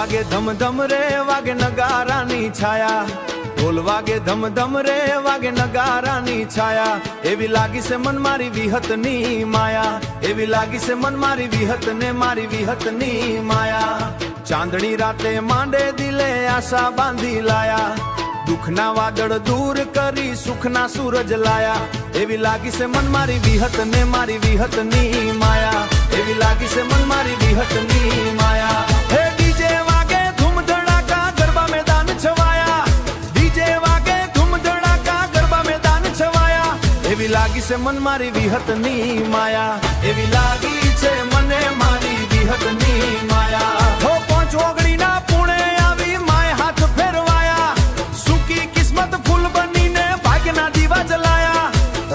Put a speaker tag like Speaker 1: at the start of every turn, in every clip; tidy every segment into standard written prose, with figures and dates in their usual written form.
Speaker 1: વાગે ધમ ધમ રે વાગે નગારાની છાયા, ઢોલ વાગે ધમ ધમ રે વાગે નગારાની છાયા. એવી લાગી છે મન મારી વિહતની માયા, એવી લાગી છે મન મારી વિહત ને મારી વિહતની માયા. ચાંદણી રાતે માંડે દિલે આશા બાંધી લાયા, દુઃખના વાદળ દૂર કરી સુખના સૂરજ લાયા. એવી લાગી છે મન મારી વિહત ને મારી વિહતની માયા, એવી લાગી છે મન મારી વિહતની માયા. હે ડીજે વાગે ધૂમ ધડાકા ગરબા મેદાન છવાયા, ડીજે વાગે ધૂમ ધડાકા ગરબા મેદાન છવાયા. એવી લાગી છે મન મારી વિહતની માયા, એવી લાગી છે મને મારી વિહતની માયા. હો પાંચ ઓગણીના પુણે આવી માય હાથ ફેરવાયા, સુકી કિસ્મત ફૂલ બનીને ભાગ્યના દીવા જલાયા.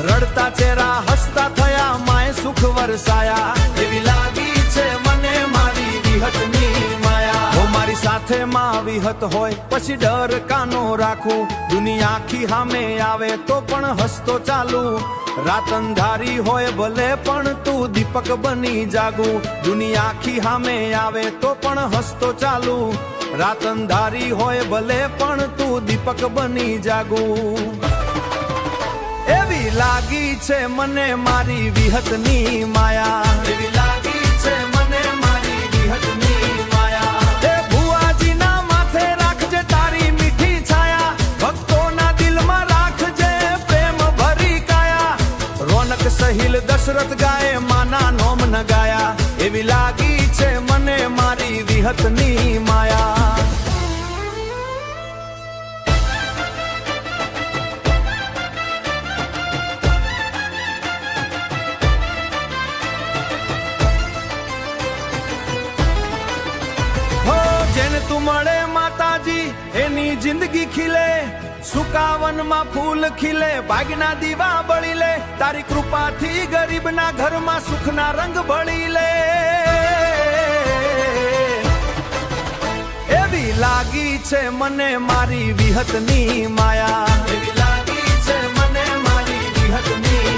Speaker 1: રડતા ચહેરા હસતા થયા માય સુખ વરસાયા. એવી લાગી છે મને મારી વિહતની માયા. હો મારી સાથે માં વિહત હોય પછી ડર કાનો રાખું, દુનિયા આખી સામે આવે તો પણ હસતો ચાલુ. રાત અંધારી હોય ભલે પણ તું દીપક બની જાગું, દુનિયા આખી સામે આવે તો પણ હસતો ચાલુ. રાત અંધારી હોય ભલે પણ તું દીપક બની જાગું. એવી લાગી છે મને મારી વિહતની માયા, એવી લાગી છે મને મારી વિહતની માયા. એ ભુવાજીના માથે રાખજે તારી મીઠી છાયા, ભક્તોના દિલમાં રાખજે પ્રેમ ભરી કાયા. રોનક સહિલ દશરથ ગાય માના નોમ ન ગાયા. એવી લાગી છે મને મારી વિહતની માયા. જેને તું મળે માતાજી એની જિંદગી ખીલે, સુકાવનમાં ફૂલ ખીલે ભાગ્યના દીવા બળી લે. તારી કૃપાથી ગરીબના ઘરમાં સુખના રંગ ભળી લે. એવી લાગી છે મને મારી વિહતની માયા, એવી લાગી છે મને મારી વિહતની